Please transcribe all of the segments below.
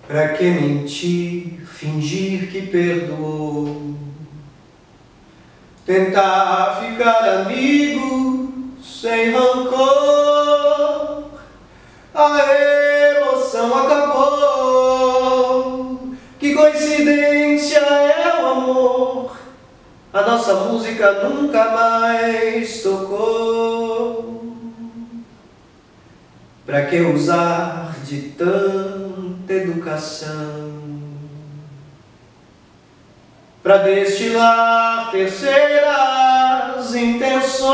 Pra que mentir, fingir que perdoou? Tentar ficar amigo sem rancor. A emoção acabou. Que coincidência é o amor. A nossa música nunca mais tocou. Pra que usar de tanta educação? Pra destilar terceiras intenções,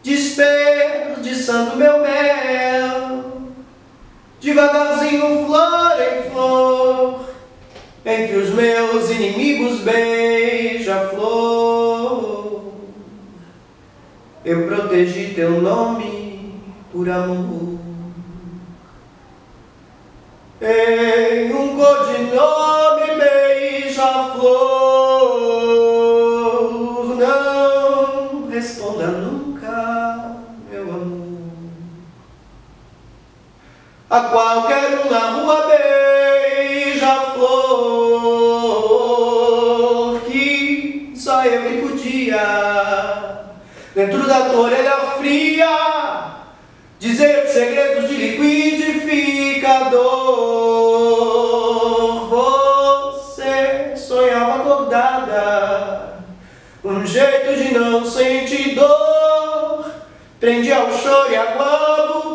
desperdiçando meu mel, devagarzinho, flor em flor, entre os meus inimigos beija-flor. Eu protegi teu nome por amor. Em um codinome beija-flor, não responda nunca, meu amor. A qualquer um na rua beija-flor, que só eu que podia, dentro da tua orelha fria, dizer segredos de liquidificador. Você sonhava acordada, um jeito de não sentir dor, prendia o choro e aguava o